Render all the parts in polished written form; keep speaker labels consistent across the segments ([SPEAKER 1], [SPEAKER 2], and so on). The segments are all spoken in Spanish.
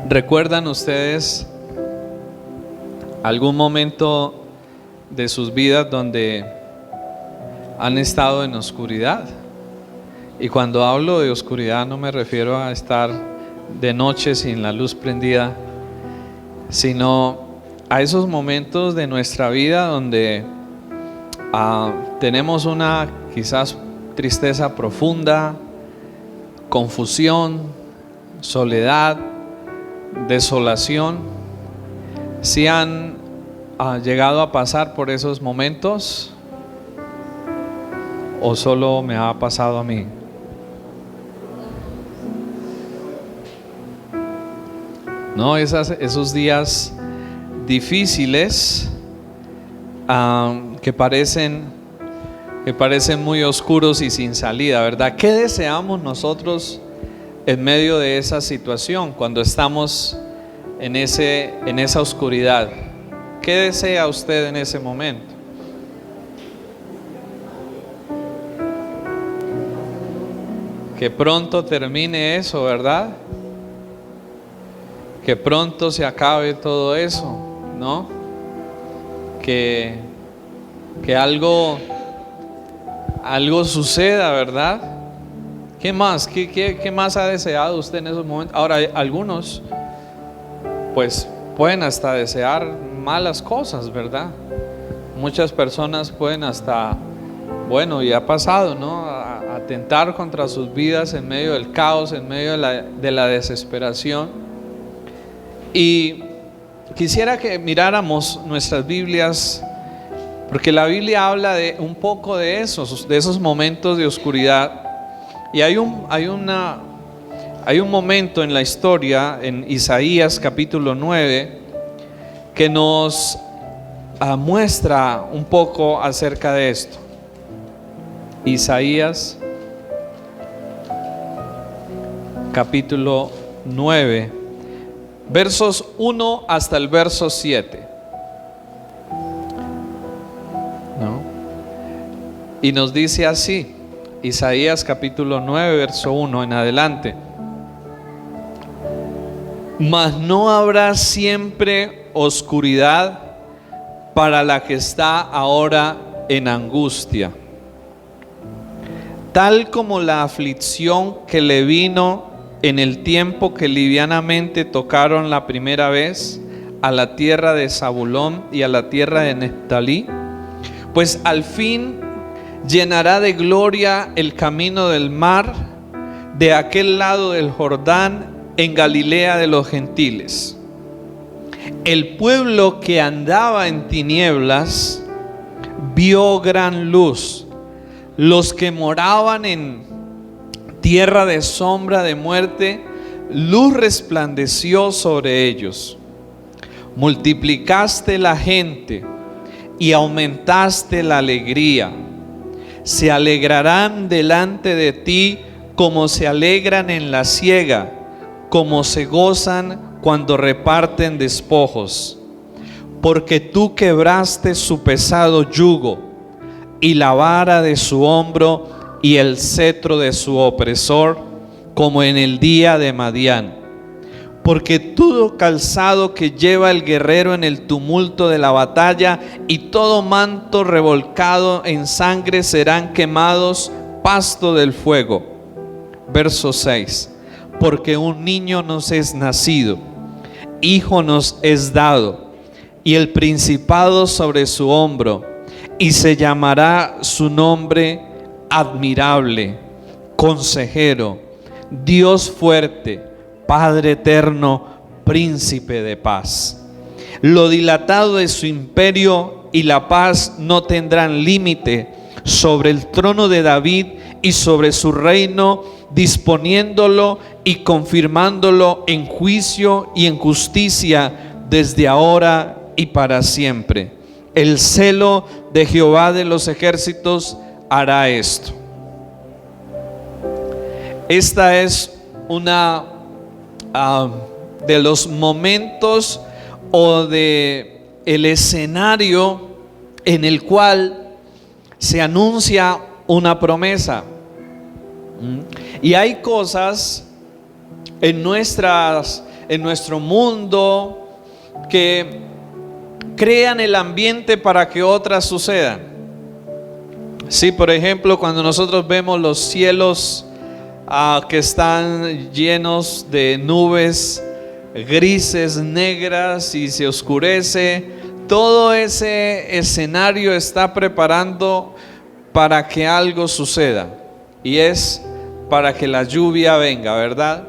[SPEAKER 1] ¿Recuerdan ustedes algún momento de sus vidas donde han estado en oscuridad? Y cuando hablo de oscuridad no me refiero a estar de noche sin la luz prendida, sino a esos momentos de nuestra vida donde tenemos una quizás tristeza profunda, confusión, soledad, desolación. ¿Si han llegado a pasar por esos momentos o solo me ha pasado a mí? No, esos días difíciles que parecen muy oscuros y sin salida, ¿verdad? ¿Qué deseamos nosotros en medio de esa situación cuando estamos en esa oscuridad? ¿Qué desea usted en ese momento? Que pronto termine eso, ¿verdad? Que pronto se acabe todo eso, ¿no? Que algo suceda, ¿verdad? ¿Qué más? ¿Qué más ha deseado usted en esos momentos? Ahora, algunos pues pueden hasta desear malas cosas, ¿verdad? Muchas personas pueden hasta, bueno, y ha pasado, ¿no? Atentar contra sus vidas en medio del caos, en medio de la desesperación. Y quisiera que miráramos nuestras Biblias, porque la Biblia habla de un poco de esos momentos de oscuridad. Y hay un momento en la historia, en Isaías capítulo 9, que nos muestra un poco acerca de esto. Isaías capítulo 9, versos 1 hasta el verso 7. ¿No? Y nos dice así, Isaías capítulo 9, verso 1 en adelante: mas no habrá siempre oscuridad para la que está ahora en angustia, tal como la aflicción que le vino en el tiempo que livianamente tocaron la primera vez a la tierra de Zabulón y a la tierra de Neftalí, pues al fin llenará de gloria el camino del mar de aquel lado del Jordán, en Galilea de los gentiles. El pueblo que andaba en tinieblas vio gran luz. Los que moraban en tierra de sombra de muerte, luz resplandeció sobre ellos. Multiplicaste la gente y aumentaste la alegría. Se alegrarán delante de ti como se alegran en la siega, como se gozan cuando reparten despojos. Porque tú quebraste su pesado yugo y la vara de su hombro y el cetro de su opresor, como en el día de Madián. Porque todo calzado que lleva el guerrero en el tumulto de la batalla y todo manto revolcado en sangre serán quemados pasto del fuego. Verso 6: porque un niño nos es nacido, hijo nos es dado, y el principado sobre su hombro, y se llamará su nombre Admirable, Consejero, Dios fuerte, Padre eterno, Príncipe de paz. Lo dilatado de su imperio y la paz no tendrán límite sobre el trono de David y sobre su reino, disponiéndolo y confirmándolo en juicio y en justicia desde ahora y para siempre. El celo de Jehová de los ejércitos hará esto. Esta es una de los momentos o de el escenario en el cual se anuncia una promesa. Y hay cosas en en nuestro mundo que crean el ambiente para que otras sucedan. Sí, por ejemplo, cuando nosotros vemos los cielos que están llenos de nubes grises, negras, y se oscurece, todo ese escenario está preparando para que algo suceda, y es para que la lluvia venga, ¿verdad?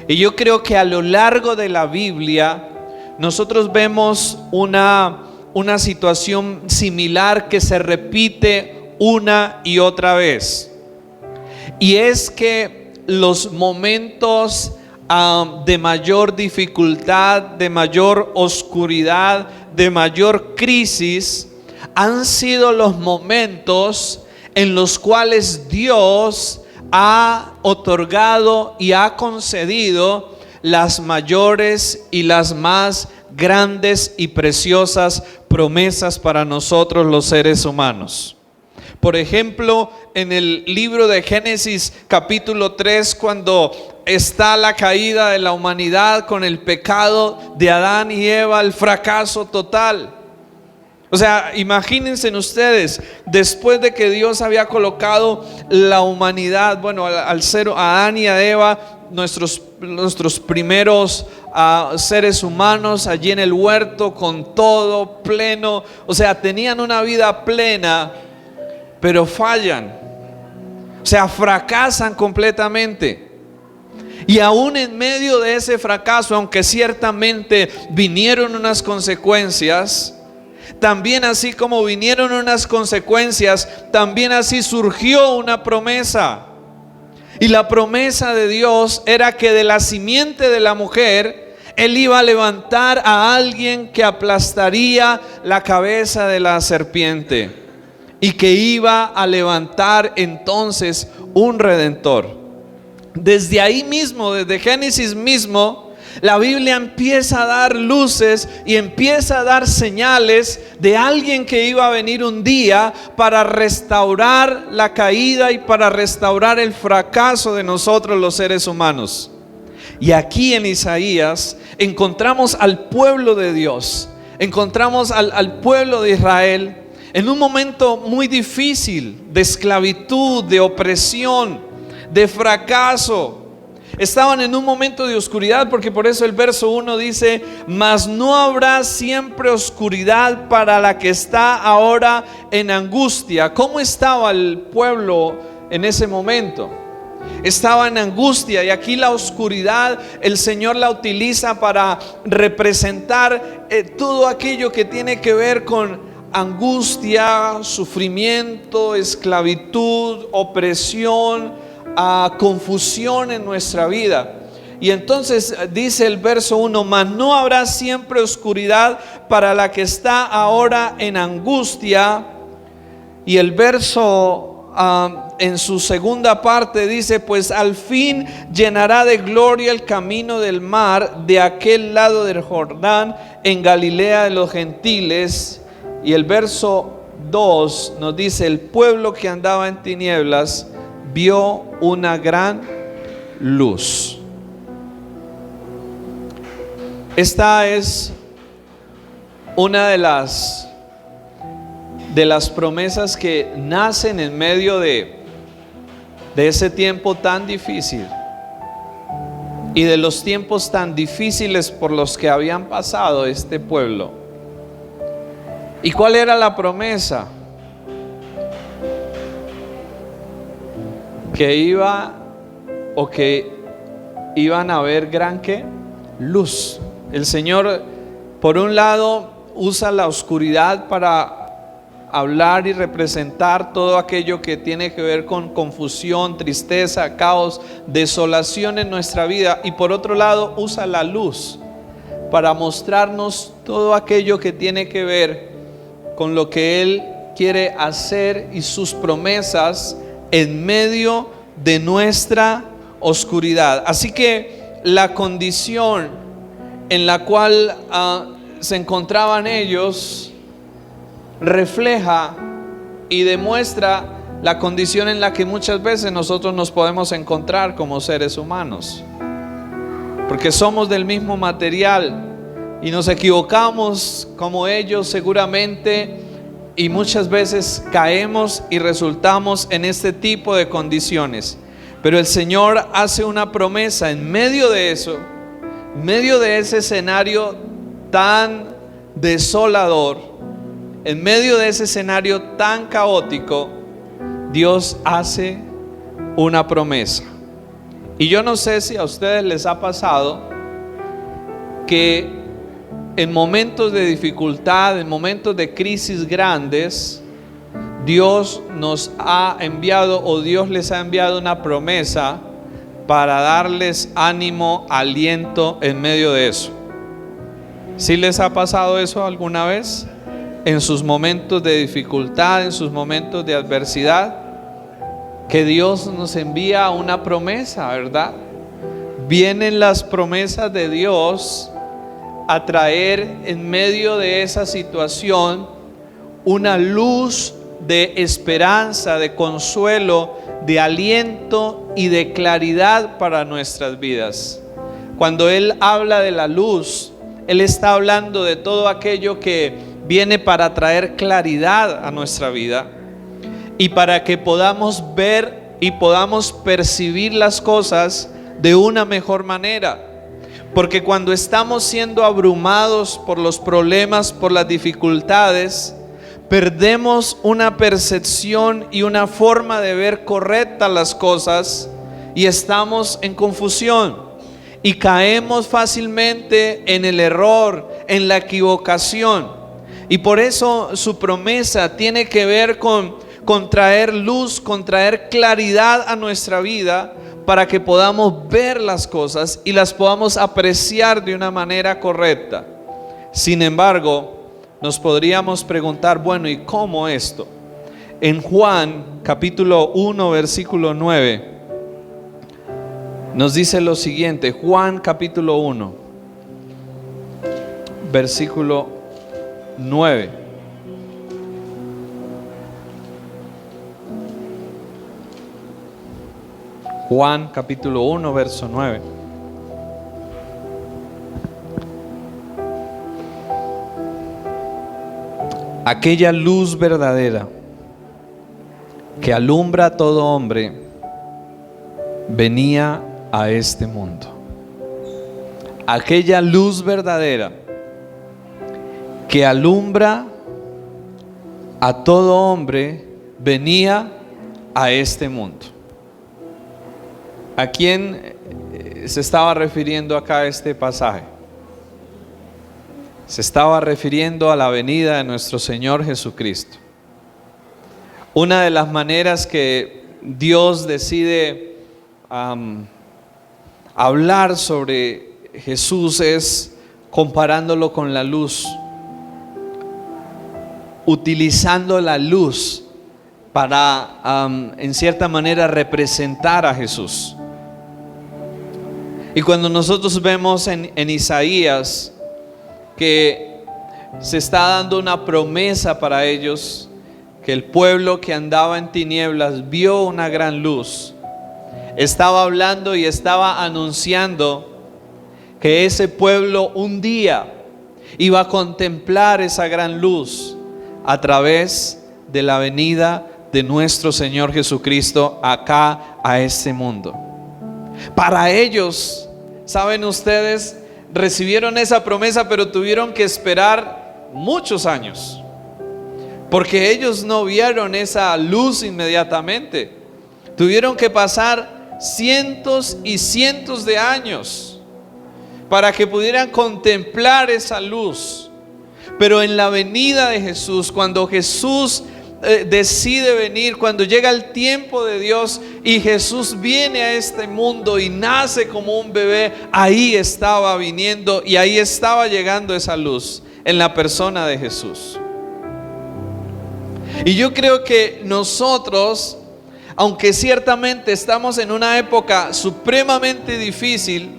[SPEAKER 1] Y yo creo que a lo largo de la Biblia nosotros vemos una situación similar que se repite una y otra vez, y es que los momentos de mayor dificultad, de mayor oscuridad, de mayor crisis, han sido los momentos en los cuales Dios ha otorgado y ha concedido las mayores y las más grandes y preciosas promesas para nosotros los seres humanos. Por ejemplo, en el libro de Génesis capítulo 3, cuando está la caída de la humanidad con el pecado de Adán y Eva, el fracaso total. O sea, imagínense ustedes, después de que Dios había colocado la humanidad, bueno, al ser Adán y a Eva, nuestros primeros seres humanos allí en el huerto con todo pleno, o sea, tenían una vida plena, pero fallan, o sea, fracasan completamente. Y aún en medio de ese fracaso, aunque ciertamente vinieron unas consecuencias, también así como vinieron unas consecuencias, también así surgió una promesa. Y la promesa de Dios era que de la simiente de la mujer, Él iba a levantar a alguien que aplastaría la cabeza de la serpiente, y que iba a levantar entonces un redentor. Desde ahí mismo, desde Génesis mismo, la Biblia empieza a dar luces y empieza a dar señales de alguien que iba a venir un día para restaurar la caída y para restaurar el fracaso de nosotros los seres humanos. Y aquí en Isaías encontramos al pueblo de Dios, encontramos al pueblo de Israel en un momento muy difícil de esclavitud, de opresión, de fracaso. Estaban en un momento de oscuridad, porque por eso el verso 1 dice: mas no habrá siempre oscuridad para la que está ahora en angustia. ¿Cómo estaba el pueblo en ese momento? Estaba en angustia, y aquí la oscuridad el Señor la utiliza para representar todo aquello que tiene que ver con angustia, sufrimiento, esclavitud, opresión, confusión en nuestra vida. Y entonces dice el verso 1: mas no habrá siempre oscuridad para la que está ahora en angustia. Y el verso en su segunda parte dice: pues al fin llenará de gloria el camino del mar de aquel lado del Jordán, en Galilea de los gentiles. Y el verso 2 nos dice: el pueblo que andaba en tinieblas vio una gran luz. Esta es una de las promesas que nacen en medio de ese tiempo tan difícil y de los tiempos tan difíciles por los que habían pasado este pueblo. ¿Y cuál era la promesa? Que iban a haber gran luz. El Señor, por un lado, usa la oscuridad para hablar y representar todo aquello que tiene que ver con confusión, tristeza, caos, desolación en nuestra vida, y por otro lado usa la luz para mostrarnos todo aquello que tiene que ver con lo que Él quiere hacer y sus promesas en medio de nuestra oscuridad. Así que la condición en la cual se encontraban ellos refleja y demuestra la condición en la que muchas veces nosotros nos podemos encontrar como seres humanos. porque somos del mismo material y nos equivocamos como ellos seguramente, y muchas veces caemos y resultamos en este tipo de condiciones. Pero el Señor hace una promesa en medio de eso, en medio de ese escenario tan desolador, en medio de ese escenario tan caótico. Dios hace una promesa. Y yo no sé si a ustedes les ha pasado que en momentos de dificultad, en momentos de crisis grandes, Dios nos ha enviado, o Dios les ha enviado una promesa para darles ánimo, aliento en medio de eso. ¿Sí les ha pasado eso alguna vez? En sus momentos de dificultad, en sus momentos de adversidad, que Dios nos envía una promesa, ¿verdad? Vienen las promesas de Dios a traer en medio de esa situación una luz de esperanza, de consuelo, de aliento y de claridad para nuestras vidas. Cuando Él habla de la luz, Él está hablando de todo aquello que viene para traer claridad a nuestra vida y para que podamos ver y podamos percibir las cosas de una mejor manera. Porque cuando estamos siendo abrumados por los problemas, por las dificultades, perdemos una percepción y una forma de ver correcta las cosas y estamos en confusión y caemos fácilmente en el error, en la equivocación. Y por eso su promesa tiene que ver con traer luz, con traer claridad a nuestra vida, para que podamos ver las cosas y las podamos apreciar de una manera correcta. Sin embargo, nos podríamos preguntar, bueno, ¿y cómo esto? En Juan capítulo 1 versículo 9 nos dice lo siguiente. Juan capítulo 1 versículo 9. Juan capítulo 1 verso 9. Aquella luz verdadera que alumbra a todo hombre venía a este mundo. Aquella luz verdadera que alumbra a todo hombre venía a este mundo. ¿A quién se estaba refiriendo acá este pasaje? Se estaba refiriendo a la venida de nuestro Señor Jesucristo. Una de las maneras que Dios decide hablar sobre Jesús es comparándolo con la luz, utilizando la luz para en cierta manera representar a Jesús. Y cuando nosotros vemos en Isaías que se está dando una promesa para ellos, que el pueblo que andaba en tinieblas vio una gran luz, estaba hablando y estaba anunciando que ese pueblo un día iba a contemplar esa gran luz a través de la venida de nuestro Señor Jesucristo acá a este mundo. Para ellos, saben ustedes, recibieron esa promesa, pero tuvieron que esperar muchos años, porque ellos no vieron esa luz inmediatamente. Tuvieron que pasar cientos y cientos de años para que pudieran contemplar esa luz. Pero en la venida de Jesús, cuando Jesús decide venir, cuando llega el tiempo de Dios y Jesús viene a este mundo y nace como un bebé, ahí estaba viniendo y ahí estaba llegando esa luz en la persona de Jesús. Y yo creo que nosotros, aunque ciertamente estamos en una época supremamente difícil,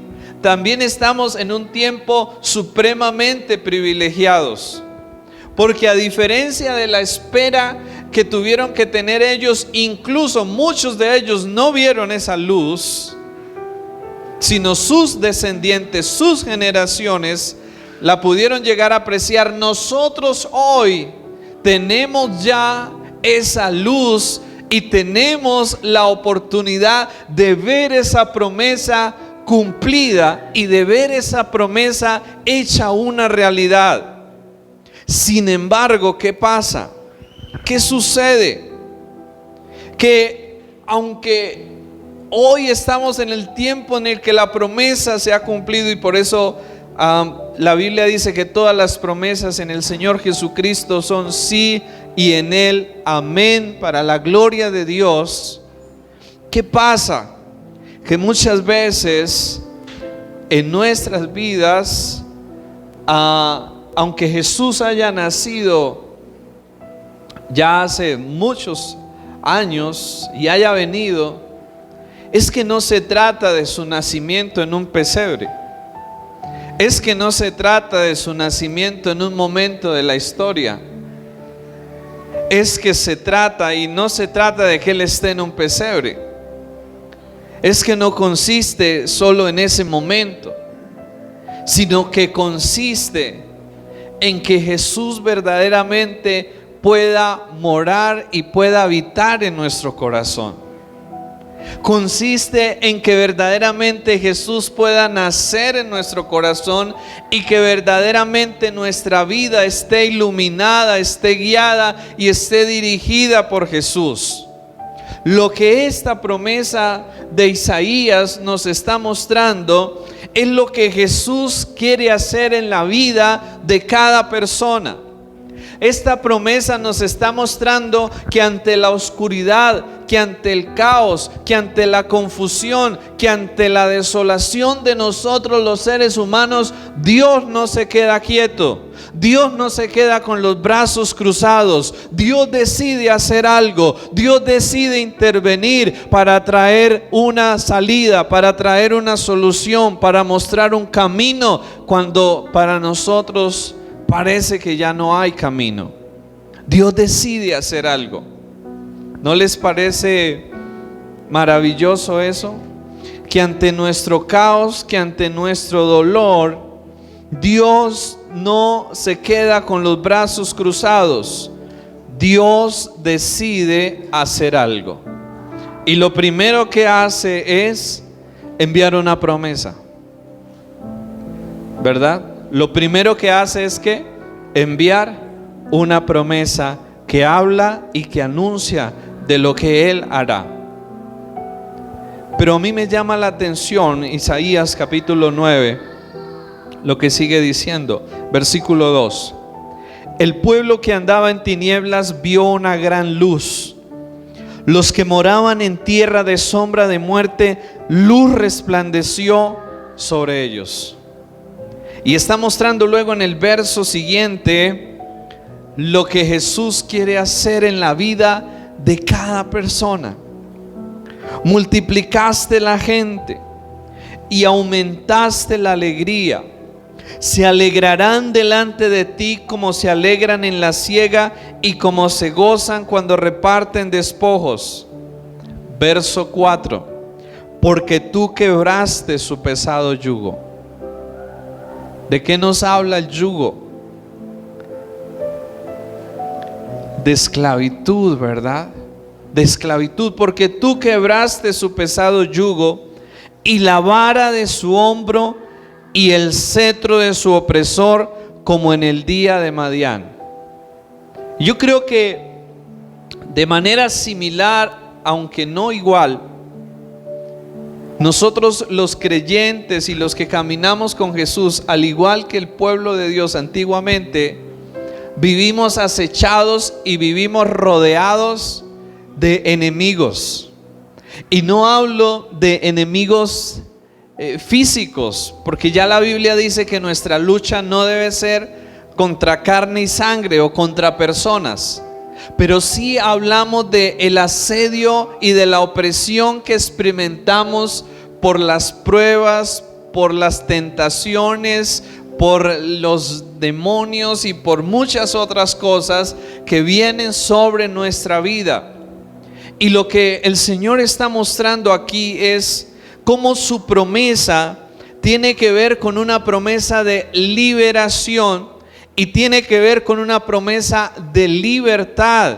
[SPEAKER 1] también estamos en un tiempo supremamente privilegiados. Porque a diferencia de la espera que tuvieron que tener ellos, incluso muchos de ellos no vieron esa luz. sino sus descendientes, sus generaciones, la pudieron llegar a apreciar. Nosotros hoy tenemos ya esa luz y tenemos la oportunidad de ver esa promesa cumplida y de ver esa promesa hecha una realidad. Sin embargo, ¿qué pasa? ¿Qué sucede? Que aunque hoy estamos en el tiempo en el que la promesa se ha cumplido, y por eso la Biblia dice que todas las promesas en el Señor Jesucristo son sí y en Él amén, para la gloria de Dios. ¿Qué pasa? Que muchas veces en nuestras vidas, aunque Jesús haya nacido ya hace muchos años y haya venido, es que no se trata de su nacimiento en un pesebre. Es que no se trata de su nacimiento en un momento de la historia. Es que se trata, y no se trata de que Él esté en un pesebre. Es que no consiste solo en ese momento, sino que consiste en que Jesús verdaderamente pueda morar y pueda habitar en nuestro corazón. Consiste en que verdaderamente Jesús pueda nacer en nuestro corazón y que verdaderamente nuestra vida esté iluminada, esté guiada y esté dirigida por Jesús. Lo que esta promesa de Isaías nos está mostrando es lo que Jesús quiere hacer en la vida de cada persona. Esta promesa nos está mostrando que ante la oscuridad, que ante el caos, que ante la confusión, que ante la desolación de nosotros los seres humanos, Dios no se queda quieto. Dios no se queda con los brazos cruzados. Dios decide hacer algo. Dios decide intervenir para traer una salida, para traer una solución, para mostrar un camino cuando para nosotros parece que ya no hay camino. Dios decide hacer algo. ¿No les parece maravilloso eso? Que ante nuestro caos, que ante nuestro dolor, Dios no se queda con los brazos cruzados. Dios decide hacer algo. Y lo primero que hace es enviar una promesa, ¿verdad? Lo primero que hace es que enviar una promesa que habla y que anuncia de lo que Él hará. Pero a mí me llama la atención Isaías capítulo 9, lo que sigue diciendo, versículo 2. El pueblo que andaba en tinieblas vio una gran luz. Los que moraban en tierra de sombra de muerte, luz resplandeció sobre ellos. Y está mostrando luego en el verso siguiente lo que Jesús quiere hacer en la vida de cada persona. Multiplicaste la gente y aumentaste la alegría. Se alegrarán delante de ti como se alegran en la siega y como se gozan cuando reparten despojos. Verso 4. Porque tú quebraste su pesado yugo. ¿De qué nos habla el yugo? De esclavitud, ¿verdad? De esclavitud, porque tú quebraste su pesado yugo y la vara de su hombro y el cetro de su opresor, como en el día de Madián. Yo creo que de manera similar, aunque no igual, nosotros los creyentes y los que caminamos con Jesús, al igual que el pueblo de Dios antiguamente, vivimos acechados y vivimos rodeados de enemigos. Y no hablo de enemigos físicos, porque ya la Biblia dice que nuestra lucha no debe ser contra carne y sangre o contra personas, pero sí hablamos de el asedio y de la opresión que experimentamos por las pruebas, por las tentaciones, por los demonios y por muchas otras cosas que vienen sobre nuestra vida. Y lo que el Señor está mostrando aquí es cómo su promesa tiene que ver con una promesa de liberación y tiene que ver con una promesa de libertad.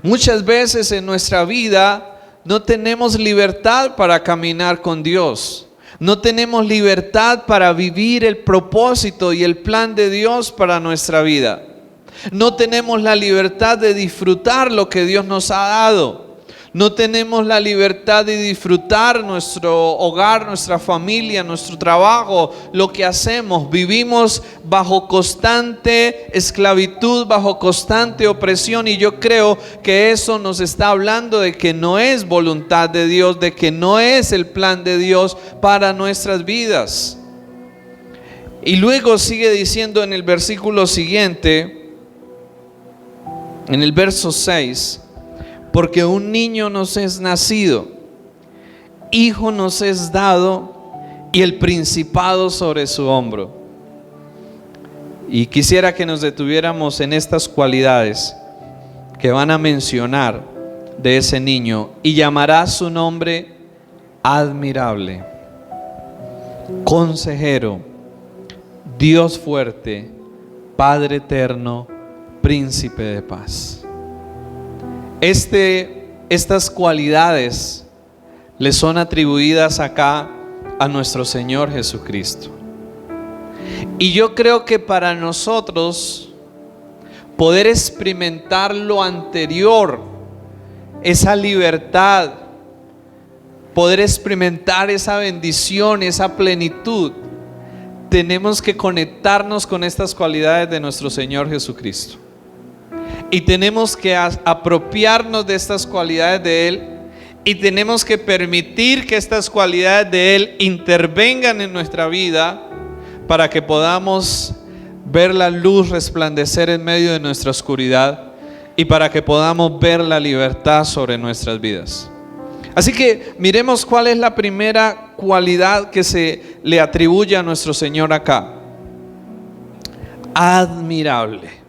[SPEAKER 1] Muchas veces en nuestra vida no tenemos libertad para caminar con Dios. No tenemos libertad para vivir el propósito y el plan de Dios para nuestra vida. No tenemos la libertad de disfrutar lo que Dios nos ha dado. No tenemos la libertad de disfrutar nuestro hogar, nuestra familia, nuestro trabajo, lo que hacemos. Vivimos bajo constante esclavitud, bajo constante opresión, y yo creo que eso nos está hablando de que no es voluntad de Dios, de que no es el plan de Dios para nuestras vidas. Y luego sigue diciendo en el versículo siguiente, en el verso 6: porque un niño nos es nacido, hijo nos es dado, y el principado sobre su hombro. Y quisiera que nos detuviéramos en estas cualidades que van a mencionar de ese niño. Y llamará su nombre admirable, consejero, Dios fuerte, Padre eterno, príncipe de paz. Estas cualidades le son atribuidas acá a nuestro Señor Jesucristo. Y yo creo que para nosotros poder experimentar lo anterior, esa libertad, poder experimentar esa bendición, esa plenitud, tenemos que conectarnos con estas cualidades de nuestro Señor Jesucristo. Y tenemos que apropiarnos de estas cualidades de Él, y tenemos que permitir que estas cualidades de Él intervengan en nuestra vida para que podamos ver la luz resplandecer en medio de nuestra oscuridad y para que podamos ver la libertad sobre nuestras vidas. Así que miremos cuál es la primera cualidad que se le atribuye a nuestro Señor acá: admirable.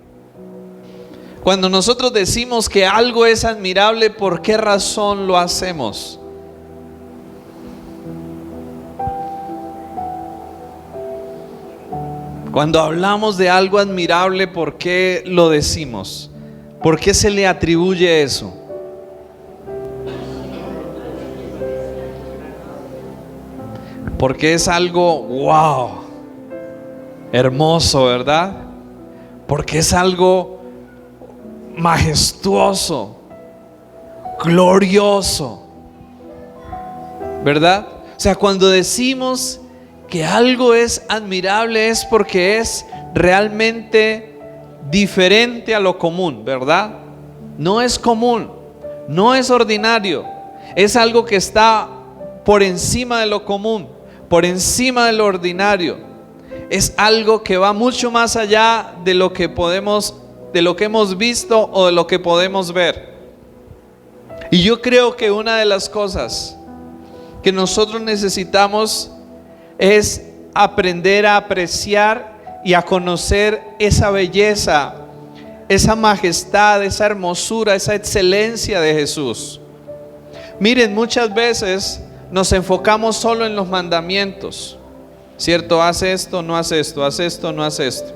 [SPEAKER 1] Cuando nosotros decimos que algo es admirable, ¿por qué razón lo hacemos? Cuando hablamos de algo admirable, ¿por qué lo decimos? ¿Por qué se le atribuye eso? Porque es algo wow, hermoso, ¿verdad? Porque es algo majestuoso, glorioso, ¿verdad? O sea, cuando decimos que algo es admirable es porque es realmente diferente a lo común, ¿verdad? No es común, no es ordinario, es algo que está por encima de lo común, por encima de lo ordinario. Es algo que va mucho más allá de lo que hemos visto o de lo que podemos ver. Y yo creo que una de las cosas que nosotros necesitamos es aprender a apreciar y a conocer esa belleza, esa majestad, esa hermosura, esa excelencia de Jesús. Miren, muchas veces nos enfocamos solo en los mandamientos, ¿cierto? Haz esto, no haz esto, haz esto, no haz esto.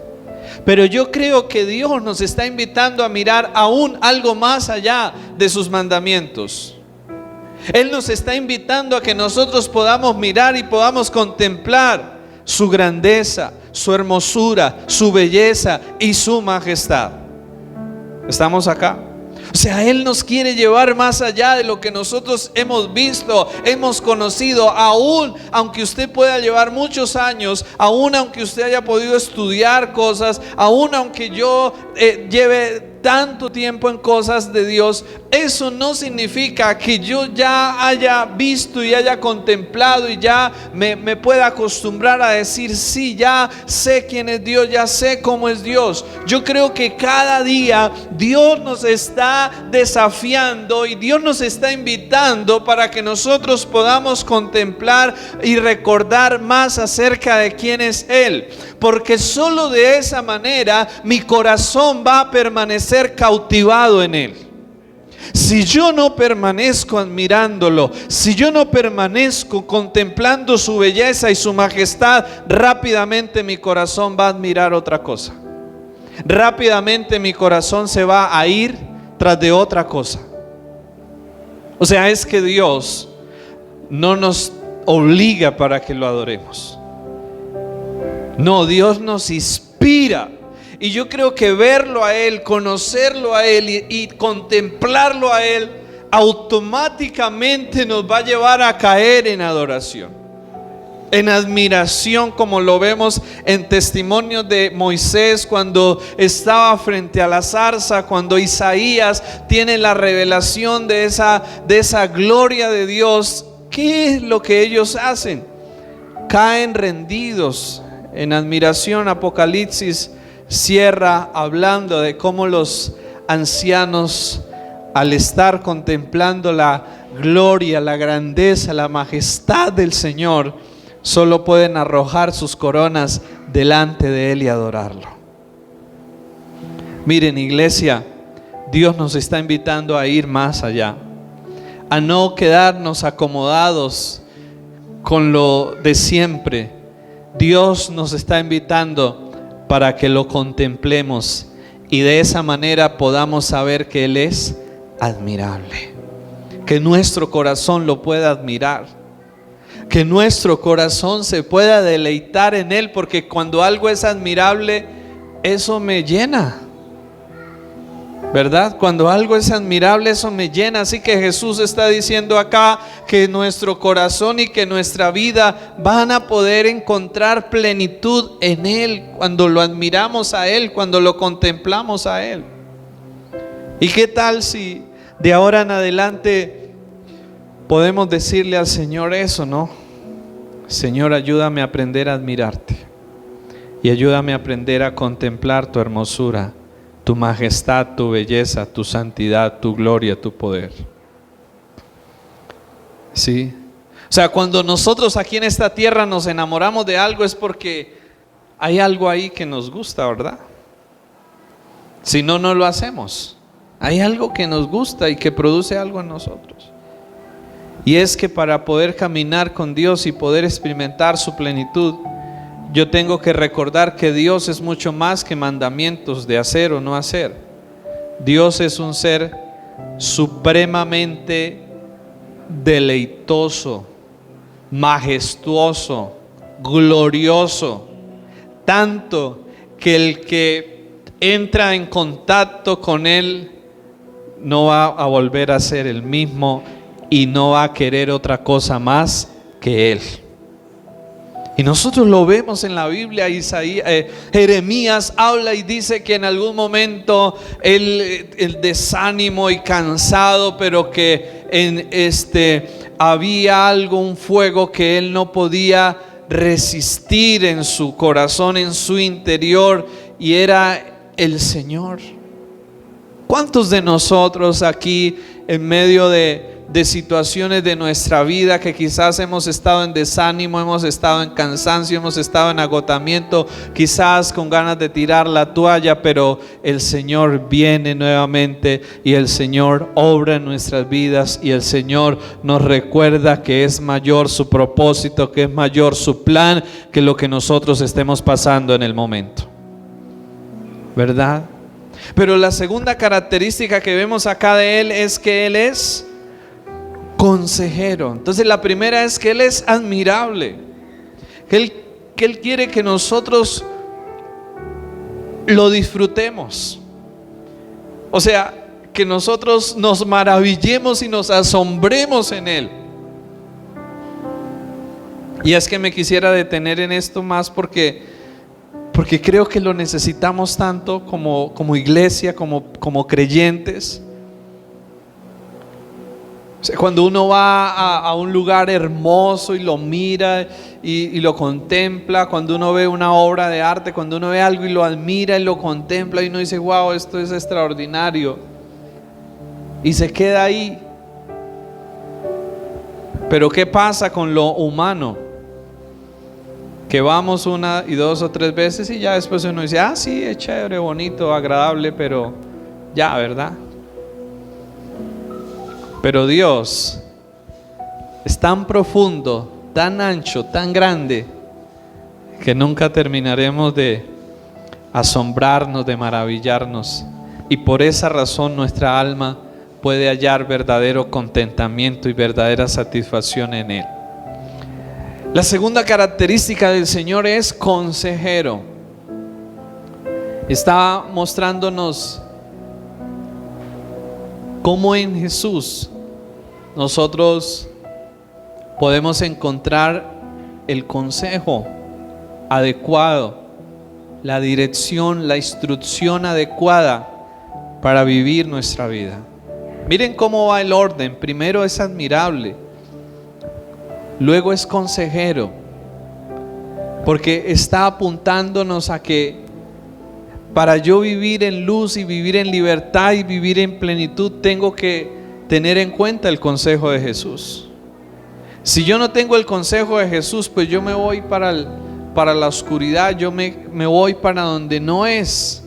[SPEAKER 1] Pero yo creo que Dios nos está invitando a mirar aún algo más allá de sus mandamientos. Él nos está invitando a que nosotros podamos mirar y podamos contemplar su grandeza, su hermosura, su belleza y su majestad. ¿Estamos acá? O sea, Él nos quiere llevar más allá de lo que nosotros hemos visto, hemos conocido. Aún aunque usted pueda llevar muchos años, aún aunque usted haya podido estudiar cosas, aún aunque yo lleve tanto tiempo en cosas de Dios, eso no significa que yo ya haya visto y haya contemplado y ya me pueda acostumbrar a decir: sí, ya sé quién es Dios, ya sé cómo es Dios. Yo creo que cada día Dios nos está desafiando y Dios nos está invitando para que nosotros podamos contemplar y recordar más acerca de quién es Él, porque solo de esa manera mi corazón va a permanecer cautivado en Él. Si yo no permanezco admirándolo, si yo no permanezco contemplando su belleza y su majestad, rápidamente mi corazón va a admirar otra cosa. Rápidamente mi corazón se va a ir tras de otra cosa. O sea, es que Dios no nos obliga para que lo adoremos. No, Dios nos inspira. Y yo creo que verlo a Él, conocerlo a Él y contemplarlo a Él, automáticamente nos va a llevar a caer en adoración, en admiración, como lo vemos en testimonios de Moisés cuando estaba frente a la zarza, cuando Isaías tiene la revelación de esa gloria de Dios. ¿Qué es lo que ellos hacen? Caen rendidos en admiración. Apocalipsis cierra hablando de cómo los ancianos, al estar contemplando la gloria, la grandeza, la majestad del Señor, solo pueden arrojar sus coronas delante de Él y adorarlo. Miren, iglesia, Dios nos está invitando a ir más allá, a no quedarnos acomodados con lo de siempre. Dios nos está invitando para que lo contemplemos y de esa manera podamos saber que Él es admirable, que nuestro corazón lo pueda admirar, que nuestro corazón se pueda deleitar en Él, porque cuando algo es admirable, eso me llena, ¿verdad? Cuando algo es admirable, eso me llena. Así que Jesús está diciendo acá que nuestro corazón y que nuestra vida van a poder encontrar plenitud en Él cuando lo admiramos a Él, cuando lo contemplamos a Él. ¿Y qué tal si de ahora en adelante podemos decirle al Señor eso, no? Señor, ayúdame a aprender a admirarte y ayúdame a aprender a contemplar tu hermosura, tu majestad, tu belleza, tu santidad, tu gloria, tu poder. ¿Sí? O sea, cuando nosotros aquí en esta tierra nos enamoramos de algo es porque hay algo ahí que nos gusta, ¿verdad? Si no, no lo hacemos. Hay algo que nos gusta y que produce algo en nosotros. Y es que para poder caminar con Dios y poder experimentar su plenitud, yo tengo que recordar que Dios es mucho más que mandamientos de hacer o no hacer. Dios es un ser supremamente deleitoso, majestuoso, glorioso, tanto que el que entra en contacto con Él no va a volver a ser el mismo y no va a querer otra cosa más que Él. Y nosotros lo vemos en la Biblia. Jeremías habla y dice que en algún momento el desánimo y cansado, pero que había algo, un fuego que él no podía resistir en su corazón, en su interior, y era el Señor. ¿Cuántos de nosotros aquí en medio de situaciones de nuestra vida que quizás hemos estado en desánimo, hemos estado en cansancio, hemos estado en agotamiento, quizás con ganas de tirar la toalla, pero el Señor viene nuevamente y el Señor obra en nuestras vidas y el Señor nos recuerda que es mayor su propósito, que es mayor su plan que lo que nosotros estemos pasando en el momento, ¿verdad? Pero la segunda característica que vemos acá de Él es que Él es consejero. Entonces la primera es que Él es admirable, que Él quiere que nosotros lo disfrutemos, o sea, que nosotros nos maravillemos y nos asombremos en Él. Y es que me quisiera detener en esto más porque creo que lo necesitamos tanto como iglesia, como creyentes. Cuando uno va a un lugar hermoso y lo mira y lo contempla, cuando uno ve una obra de arte, cuando uno ve algo y lo admira y lo contempla y uno dice, wow, esto es extraordinario, y se queda ahí. Pero ¿qué pasa con lo humano? Que vamos una y dos o tres veces y ya después uno dice, sí, es chévere, bonito, agradable, pero ya, ¿verdad? Pero Dios es tan profundo, tan ancho, tan grande, que nunca terminaremos de asombrarnos, de maravillarnos. Y por esa razón nuestra alma puede hallar verdadero contentamiento y verdadera satisfacción en Él. La segunda característica del Señor es consejero. Está mostrándonos cómo en Jesús nosotros podemos encontrar el consejo adecuado, la dirección, la instrucción adecuada para vivir nuestra vida. Miren cómo va el orden. Primero es admirable, luego es consejero, porque está apuntándonos a que para yo vivir en luz y vivir en libertad y vivir en plenitud, tengo que tener en cuenta el consejo de Jesús. Si yo no tengo el consejo de Jesús, pues yo me voy para la oscuridad, yo me voy para donde no es,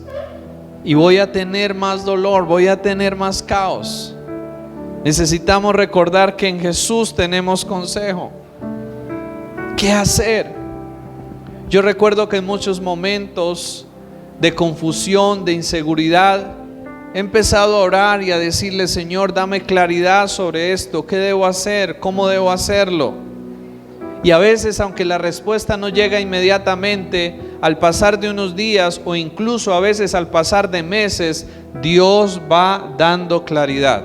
[SPEAKER 1] y voy a tener más dolor, voy a tener más caos. Necesitamos recordar que en Jesús tenemos consejo. ¿Qué hacer? Yo recuerdo que en muchos momentos de confusión, de inseguridad, he empezado a orar y a decirle: Señor, dame claridad sobre esto, ¿qué debo hacer? ¿Cómo debo hacerlo? Y a veces, aunque la respuesta no llega inmediatamente, al pasar de unos días o incluso a veces al pasar de meses, Dios va dando claridad.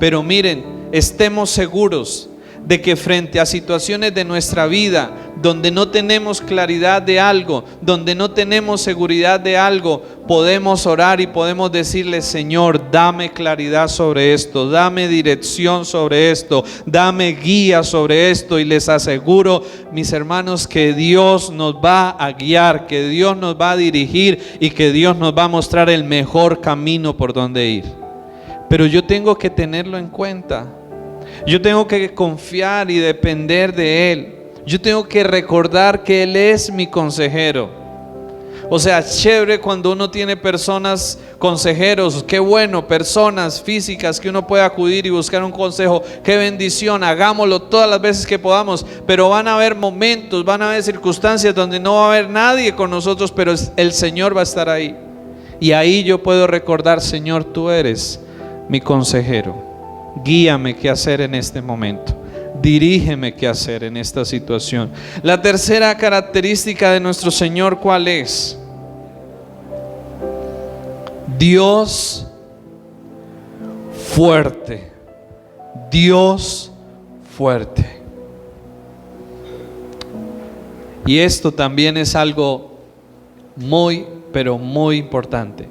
[SPEAKER 1] Pero miren, estemos seguros de que frente a situaciones de nuestra vida donde no tenemos claridad de algo, donde no tenemos seguridad de algo, podemos orar y podemos decirle: Señor, dame claridad sobre esto, dame dirección sobre esto, dame guía sobre esto. Y les aseguro, mis hermanos, que Dios nos va a guiar, que Dios nos va a dirigir y que Dios nos va a mostrar el mejor camino por donde ir. Pero yo tengo que tenerlo en cuenta. Yo tengo que confiar y depender de Él. Yo tengo que recordar que Él es mi consejero. O sea, chévere cuando uno tiene personas, consejeros, qué bueno, personas físicas que uno puede acudir y buscar un consejo. Qué bendición, hagámoslo todas las veces que podamos. Pero van a haber momentos, van a haber circunstancias donde no va a haber nadie con nosotros, pero el Señor va a estar ahí. Y ahí yo puedo recordar: Señor, tú eres mi consejero. Guíame qué hacer en este momento. Dirígeme qué hacer en esta situación. La tercera característica de nuestro Señor, ¿cuál es? Dios fuerte. Dios fuerte. Y esto también es algo muy, pero muy importante.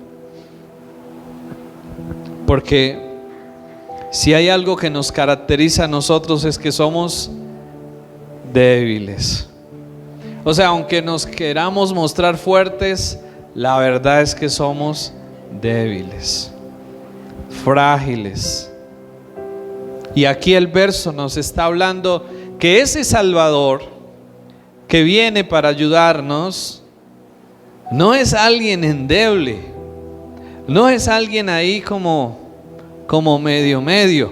[SPEAKER 1] Porque si hay algo que nos caracteriza a nosotros, es que somos débiles. O sea, aunque nos queramos mostrar fuertes, la verdad es que somos débiles, frágiles. Y aquí el verso nos está hablando que ese Salvador que viene para ayudarnos no es alguien endeble, no es alguien ahí como medio,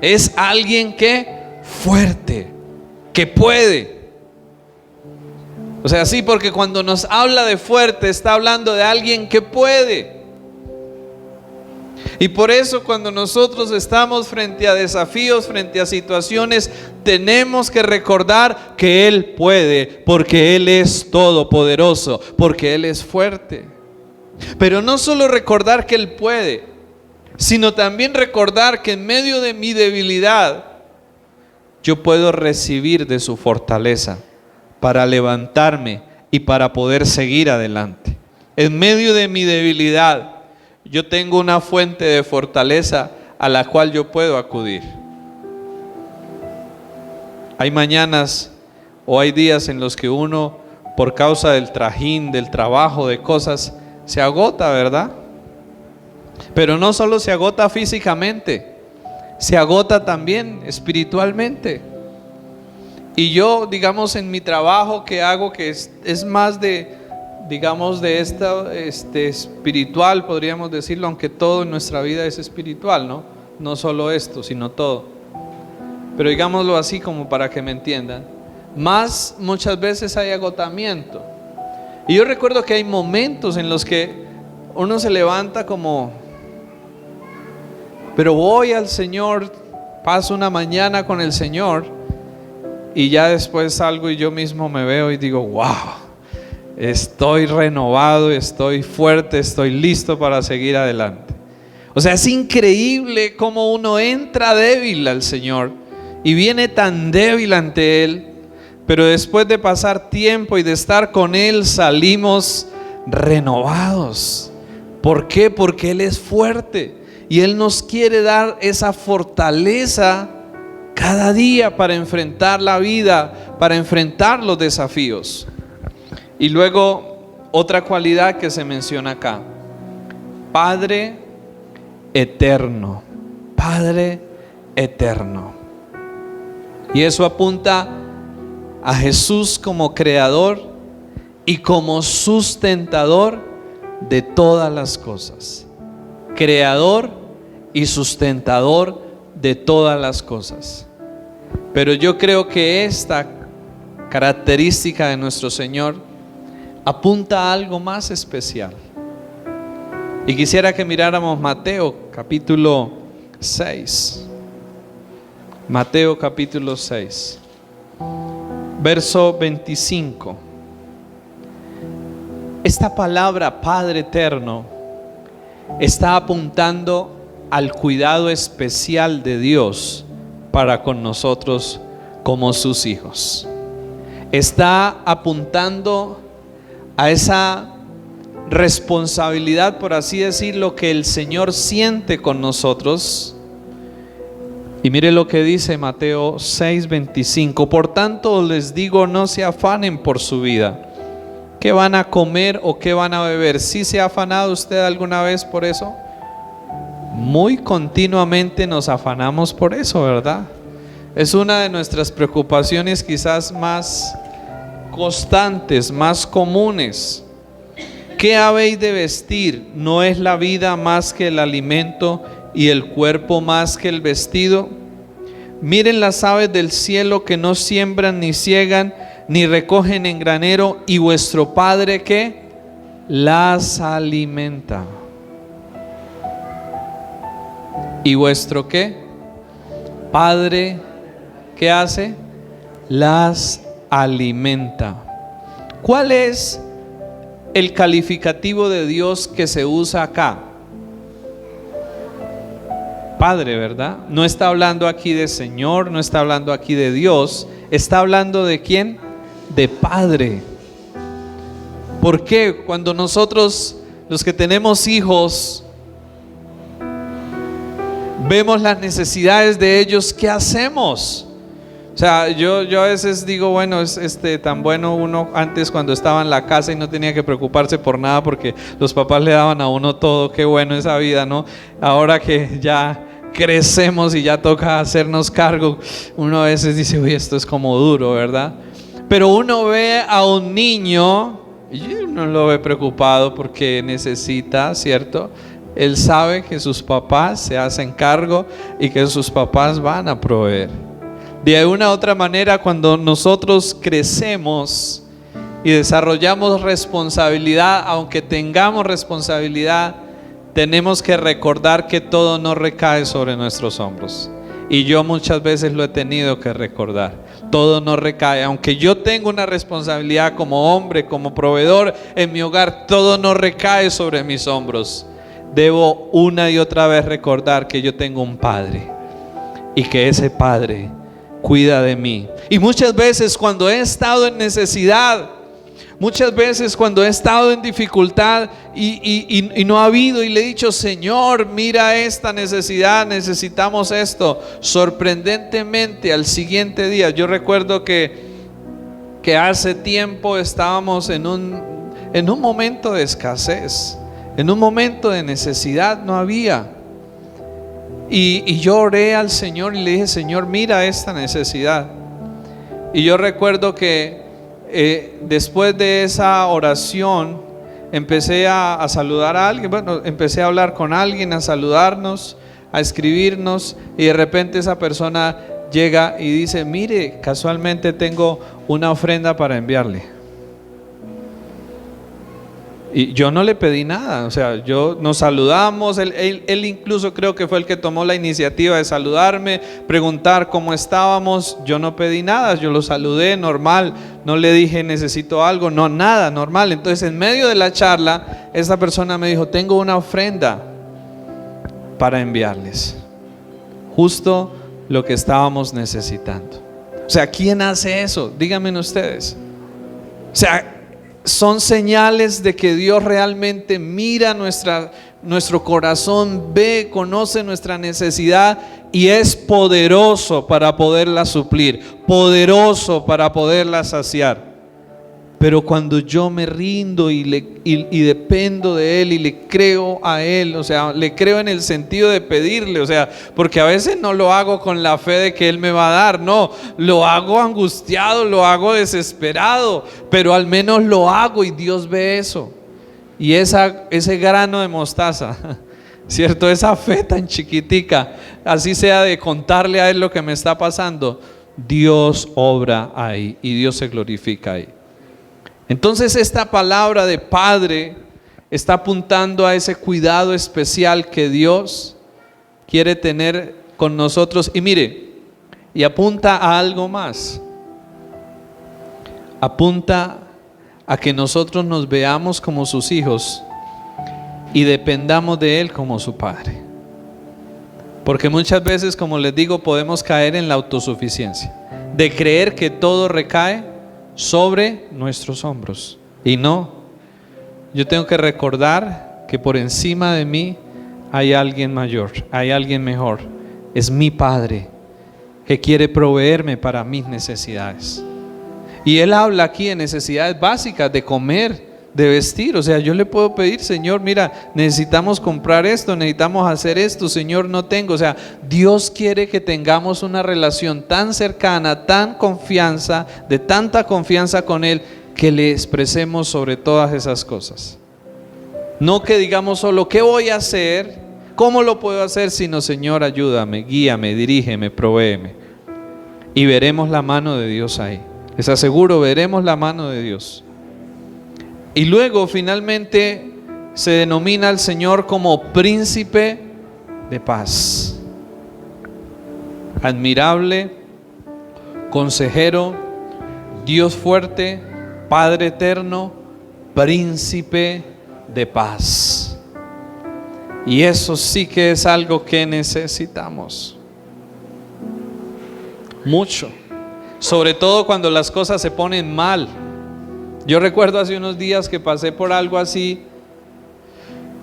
[SPEAKER 1] es alguien que fuerte, que puede. O sea, sí, porque cuando nos habla de fuerte, está hablando de alguien que puede. Y por eso, cuando nosotros estamos frente a desafíos, frente a situaciones, tenemos que recordar que Él puede, porque Él es todopoderoso, porque Él es fuerte. Pero no solo recordar que Él puede, sino también recordar que en medio de mi debilidad yo puedo recibir de su fortaleza para levantarme y para poder seguir adelante. En medio de mi debilidad yo tengo una fuente de fortaleza a la cual yo puedo acudir. Hay mañanas o hay días en los que uno, por causa del trajín, del trabajo, de cosas, se agota, ¿verdad? Pero no solo se agota físicamente, se agota también espiritualmente. Y yo, digamos, en mi trabajo que hago, que es más de, digamos, de esta espiritual, podríamos decirlo, aunque todo en nuestra vida es espiritual, ¿no? no solo esto, sino todo. Pero digámoslo así como para que me entiendan. Más muchas veces hay agotamiento. Y yo recuerdo que hay momentos en los que uno se levanta como, pero voy al Señor, paso una mañana con el Señor y ya después salgo y yo mismo me veo y digo, wow, estoy renovado, estoy fuerte, estoy listo para seguir adelante. O sea, es increíble cómo uno entra débil al Señor y viene tan débil ante Él, pero después de pasar tiempo y de estar con Él salimos renovados. ¿Por qué? Porque Él es fuerte y Él nos quiere dar esa fortaleza cada día para enfrentar la vida, para enfrentar los desafíos. Y luego otra cualidad que se menciona acá: Padre eterno. Padre eterno. Y eso apunta a Jesús como creador y como sustentador de todas las cosas. Creador y sustentador de todas las cosas. Pero yo creo que esta característica de nuestro Señor apunta a algo más especial. Y quisiera que miráramos Mateo capítulo 6. Mateo capítulo 6, verso 25. Esta palabra Padre eterno está apuntando al cuidado especial de Dios para con nosotros como sus hijos. Está apuntando a esa responsabilidad, por así decirlo, que el Señor siente con nosotros. Y mire lo que dice Mateo 6:25: por tanto les digo, no se afanen por su vida, qué van a comer o qué van a beber. ¿Sí se ha afanado usted alguna vez por eso? Muy continuamente nos afanamos por eso, ¿verdad? Es una de nuestras preocupaciones quizás más constantes, más comunes. ¿Qué habéis de vestir? ¿No es la vida más que el alimento y el cuerpo más que el vestido? Miren las aves del cielo, que no siembran ni siegan ni recogen en granero, y vuestro Padre ¿qué? Las alimenta. ¿Y vuestro qué? Padre ¿qué hace? Las alimenta. ¿Cuál es el calificativo de Dios que se usa acá? Padre, ¿verdad? No está hablando aquí de Señor, no está hablando aquí de Dios, está hablando ¿de quién? De Padre. ¿Por qué? Cuando nosotros, los que tenemos hijos, vemos las necesidades de ellos, ¿qué hacemos? O sea, yo a veces digo, bueno, es tan bueno uno antes cuando estaba en la casa y no tenía que preocuparse por nada porque los papás le daban a uno todo. Qué bueno esa vida, ¿no? Ahora que ya crecemos y ya toca hacernos cargo, uno a veces dice, uy, esto es como duro, ¿verdad? Pero uno ve a un niño y uno lo ve preocupado porque necesita, ¿cierto? Él sabe que sus papás se hacen cargo y que sus papás van a proveer. De una u otra manera, cuando nosotros crecemos y desarrollamos responsabilidad, aunque tengamos responsabilidad, tenemos que recordar que todo no recae sobre nuestros hombros. Y yo muchas veces lo he tenido que recordar. Todo no recae, aunque yo tengo una responsabilidad como hombre, como proveedor en mi hogar, todo no recae sobre mis hombros. Debo una y otra vez recordar que yo tengo un Padre y que ese Padre cuida de mí. Y muchas veces cuando he estado en necesidad, muchas veces cuando he estado en dificultad y no ha habido, y le he dicho, Señor, mira esta necesidad, necesitamos esto, sorprendentemente al siguiente día, yo recuerdo que hace tiempo estábamos en un momento de escasez, en un momento de necesidad, no había. Y yo oré al Señor y le dije, Señor, mira esta necesidad. Y yo recuerdo que después de esa oración empecé a saludar a alguien. Bueno, empecé a hablar con alguien, a saludarnos, a escribirnos y de repente esa persona llega y dice, mire, casualmente tengo una ofrenda para enviarle. Y yo no le pedí nada, o sea, nos saludamos, él incluso creo que fue el que tomó la iniciativa de saludarme, preguntar cómo estábamos. Yo no pedí nada, yo lo saludé normal, no le dije necesito algo, no, nada, normal. Entonces en medio de la charla, esta persona me dijo, tengo una ofrenda para enviarles, justo lo que estábamos necesitando. O sea, ¿quién hace eso? Díganme ustedes. O sea, son señales de que Dios realmente mira nuestro corazón, ve, conoce nuestra necesidad y es poderoso para poderla suplir, poderoso para poderla saciar. Pero cuando yo me rindo y dependo de Él y le creo a Él, o sea, le creo en el sentido de pedirle, o sea, porque a veces no lo hago con la fe de que Él me va a dar, no, lo hago angustiado, lo hago desesperado, pero al menos lo hago y Dios ve eso. Y ese grano de mostaza, ¿cierto? Esa fe tan chiquitica, así sea de contarle a Él lo que me está pasando, Dios obra ahí y Dios se glorifica ahí. Entonces esta palabra de Padre está apuntando a ese cuidado especial que Dios quiere tener con nosotros. Y mire, y apunta a algo más. Apunta a que nosotros nos veamos como sus hijos y dependamos de Él como su Padre. Porque muchas veces, como les digo, podemos caer en la autosuficiencia, de creer que todo recae sobre nuestros hombros. Y no, yo tengo que recordar que por encima de mí hay alguien mayor, hay alguien mejor. Es mi Padre que quiere proveerme para mis necesidades. Y Él habla aquí de necesidades básicas, de comer, de vestir. O sea, yo le puedo pedir, Señor, mira, necesitamos comprar esto, necesitamos hacer esto, Señor, no tengo. O sea, Dios quiere que tengamos una relación tan cercana, de tanta confianza con Él, que le expresemos sobre todas esas cosas. No que digamos solo, ¿qué voy a hacer? ¿Cómo lo puedo hacer? Sino, Señor, ayúdame, guíame, dirígeme, provéeme. Y veremos la mano de Dios ahí. Les aseguro, veremos la mano de Dios. Y luego finalmente se denomina al Señor como príncipe de paz. Admirable, consejero, Dios fuerte, Padre eterno, príncipe de paz. Y eso sí que es algo que necesitamos mucho, sobre todo cuando las cosas se ponen mal. Yo recuerdo hace unos días que pasé por algo así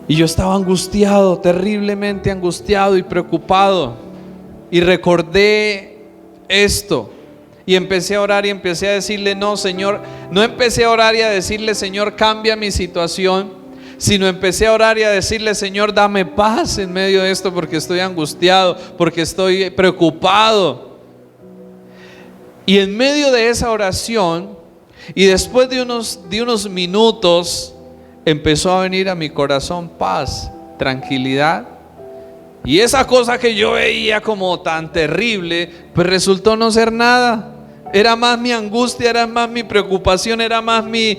[SPEAKER 1] y yo estaba angustiado, terriblemente angustiado y preocupado, y recordé esto y empecé a orar y empecé a decirle, no, Señor, no empecé a orar y a decirle, Señor, cambia mi situación, sino empecé a orar y a decirle, Señor, dame paz en medio de esto, porque estoy angustiado, porque estoy preocupado. Y en medio de esa oración, y después de unos minutos, empezó a venir a mi corazón paz, tranquilidad. Y esa cosa que yo veía como tan terrible, pues resultó no ser nada. Era más mi angustia, era más mi preocupación, era más mi,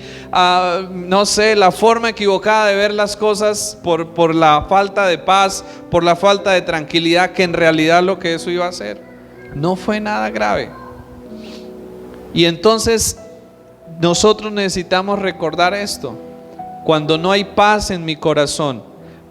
[SPEAKER 1] no sé, la forma equivocada de ver las cosas por la falta de paz, por la falta de tranquilidad, que en realidad lo que eso iba a hacer. No fue nada grave. Y entonces nosotros necesitamos recordar esto. Cuando no hay paz en mi corazón,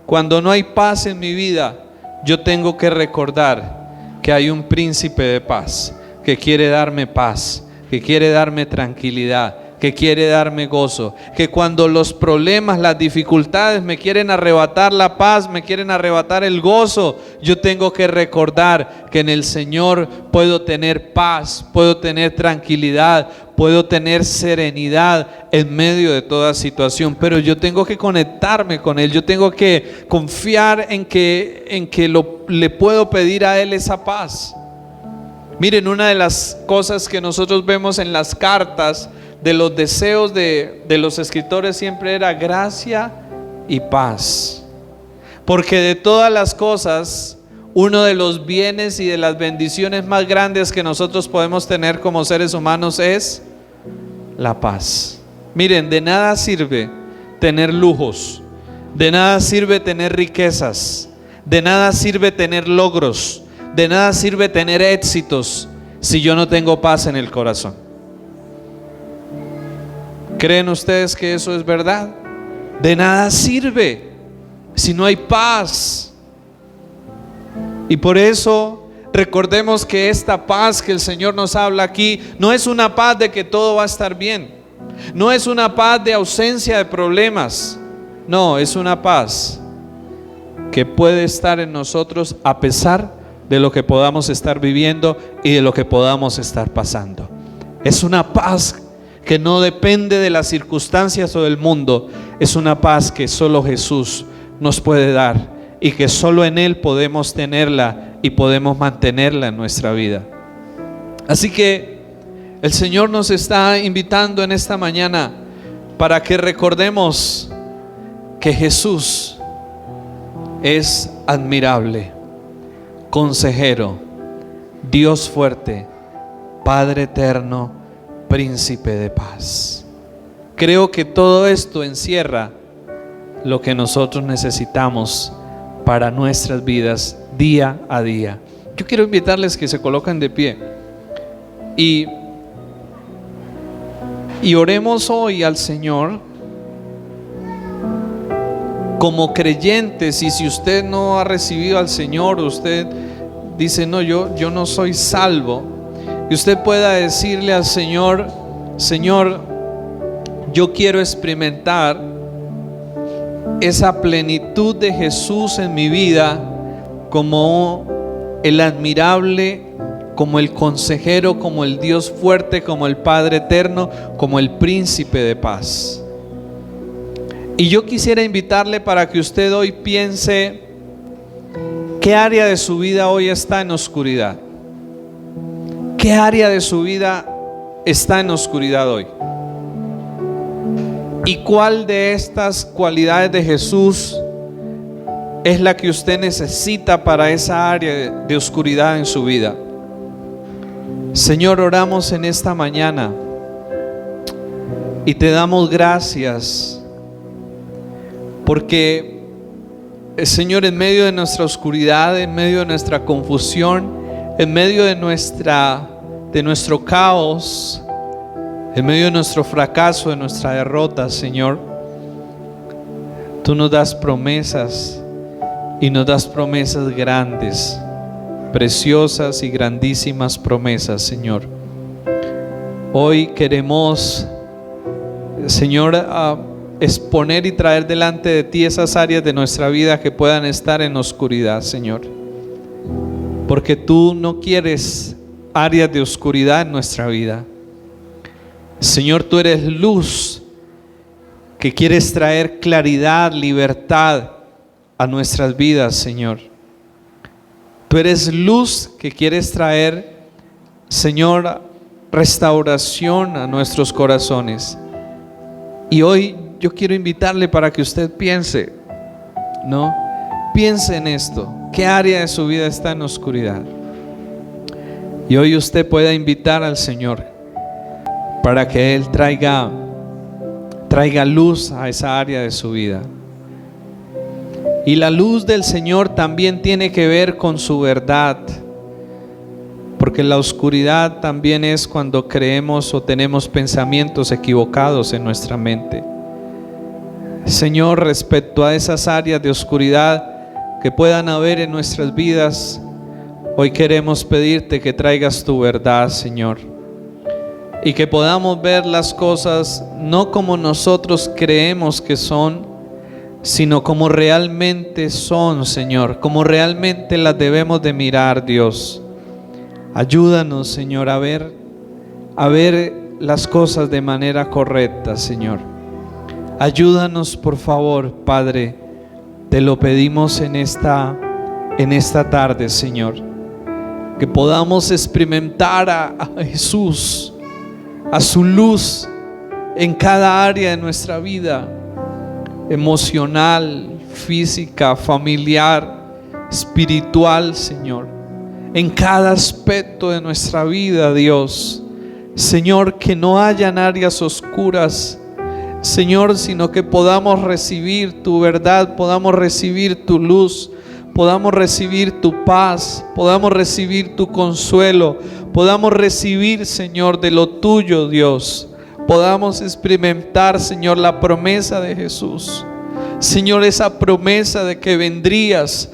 [SPEAKER 1] cuando no hay paz en mi vida, yo tengo que recordar que hay un príncipe de paz que quiere darme paz, que quiere darme tranquilidad, que quiere darme gozo, que cuando los problemas, las dificultades me quieren arrebatar la paz, me quieren arrebatar el gozo, yo tengo que recordar que en el Señor puedo tener paz, puedo tener tranquilidad, puedo tener serenidad en medio de toda situación. Pero yo tengo que conectarme con Él, yo tengo que confiar en que le puedo pedir a Él esa paz. Miren, una de las cosas que nosotros vemos en las cartas, de los deseos de los escritores, siempre era gracia y paz. Porque de todas las cosas, Uno de los bienes y de las bendiciones más grandes que nosotros podemos tener como seres humanos es la paz. Miren, de nada sirve tener lujos, de nada sirve tener riquezas, de nada sirve tener logros, de nada sirve tener éxitos si yo no tengo paz en el corazón. ¿Creen ustedes que eso es verdad? De nada sirve si no hay paz. Y por eso recordemos que esta paz que el Señor nos habla aquí no es una paz de que todo va a estar bien, no es una paz de ausencia de problemas, no, es una paz que puede estar en nosotros a pesar de lo que podamos estar viviendo y de lo que podamos estar pasando. Es una paz que no depende de las circunstancias o del mundo, es una paz que solo Jesús nos puede dar y que solo en Él podemos tenerla y podemos mantenerla en nuestra vida. Así que el Señor nos está invitando en esta mañana para que recordemos que Jesús es admirable, consejero, Dios fuerte, Padre eterno, príncipe de paz. Creo que todo esto encierra lo que nosotros necesitamos para nuestras vidas día a día. Yo quiero invitarles que se coloquen de pie y oremos hoy al Señor como creyentes. Y si usted no ha recibido al Señor, usted dice: no, yo no soy salvo, y usted pueda decirle al Señor: Señor, yo quiero experimentar esa plenitud de Jesús en mi vida, como el admirable, como el consejero, como el Dios fuerte, como el Padre eterno, como el príncipe de paz. Y yo quisiera invitarle para que usted hoy piense qué área de su vida hoy está en oscuridad. ¿Qué área de su vida está en oscuridad hoy? ¿Y cuál de estas cualidades de Jesús es la que usted necesita para esa área de oscuridad en su vida? Señor, oramos en esta mañana y te damos gracias porque, Señor, en medio de nuestra oscuridad, en medio de nuestra confusión, en medio de nuestro caos, en medio de nuestro fracaso, de nuestra derrota, Señor, tú nos das promesas, y nos das promesas grandes, preciosas y grandísimas promesas, Señor. Hoy queremos, Señor, exponer y traer delante de ti esas áreas de nuestra vida que puedan estar en oscuridad, Señor, porque tú no quieres áreas de oscuridad en nuestra vida. Señor, tú eres luz que quieres traer claridad, libertad a nuestras vidas, Señor. Tú eres luz que quieres traer, Señor, restauración a nuestros corazones. Y hoy yo quiero invitarle para que usted piense, ¿no? Piense en esto. ¿Qué área de su vida está en oscuridad? Y hoy usted pueda invitar al Señor para que Él traiga luz a esa área de su vida. Y la luz del Señor también tiene que ver con su verdad, porque la oscuridad también es cuando creemos o tenemos pensamientos equivocados en nuestra mente. Señor, respecto a esas áreas de oscuridad que puedan haber en nuestras vidas, hoy queremos pedirte que traigas tu verdad, Señor, y que podamos ver las cosas no como nosotros creemos que son, sino como realmente son, Señor, como realmente las debemos de mirar, Dios. Ayúdanos, Señor, a ver las cosas de manera correcta, Señor. Ayúdanos, por favor, Padre, te lo pedimos en esta tarde, Señor, que podamos experimentar a Jesús, a su luz en cada área de nuestra vida, emocional, física, familiar, espiritual, Señor, en cada aspecto de nuestra vida, Dios. Señor, que no hayan áreas oscuras, Señor, sino que podamos recibir tu verdad, podamos recibir tu luz, podamos recibir tu paz, podamos recibir tu consuelo, podamos recibir, Señor, de lo tuyo, Dios. Podamos experimentar, Señor, la promesa de Jesús. Señor, esa promesa de que vendrías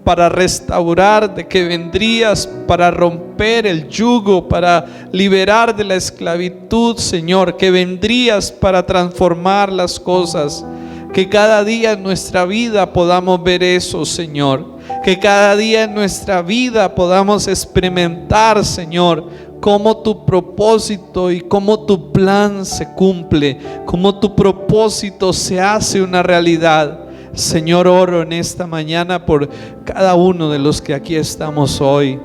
[SPEAKER 1] para restaurar, de que vendrías para romper el yugo, para liberar de la esclavitud, Señor, que vendrías para transformar las cosas. Que cada día en nuestra vida podamos ver eso, Señor. Que cada día en nuestra vida podamos experimentar, Señor, cómo tu propósito y cómo tu plan se cumple, cómo tu propósito se hace una realidad. Señor, oro en esta mañana por cada uno de los que aquí estamos hoy,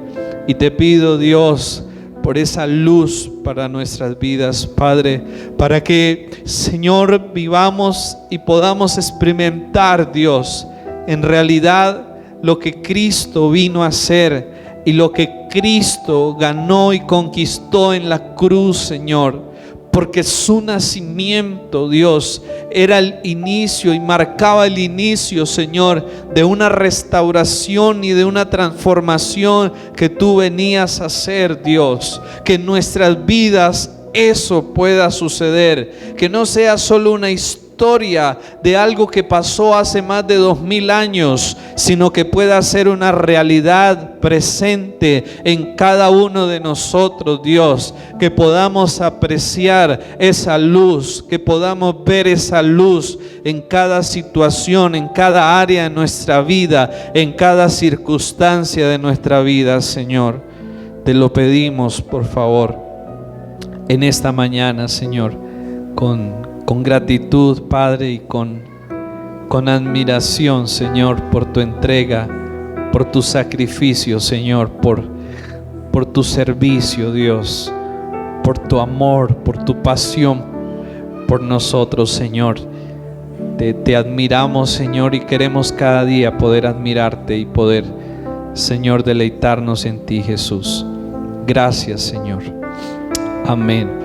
[SPEAKER 1] y te pido, Dios, por esa luz para nuestras vidas, Padre, para que, Señor, vivamos y podamos experimentar, Dios, en realidad lo que Cristo vino a hacer y lo que Cristo ganó y conquistó en la cruz, Señor. Porque su nacimiento, Dios, era el inicio y marcaba el inicio, Señor, de una restauración y de una transformación que tú venías a hacer, Dios. Que en nuestras vidas eso pueda suceder, que no sea solo una historia de algo que pasó hace más de 2000 años, sino que pueda ser una realidad presente en cada uno de nosotros, Dios. Que podamos apreciar esa luz, que podamos ver esa luz en cada situación, en cada área de nuestra vida, en cada circunstancia de nuestra vida, Señor. Te lo pedimos, por favor, en esta mañana, Señor, con gratitud, Padre, y con admiración, Señor, por tu entrega, por tu sacrificio, Señor, por tu servicio, Dios, por tu amor, por tu pasión por nosotros, Señor. Te admiramos, Señor, y queremos cada día poder admirarte y poder, Señor, deleitarnos en ti, Jesús. Gracias, Señor. Amén.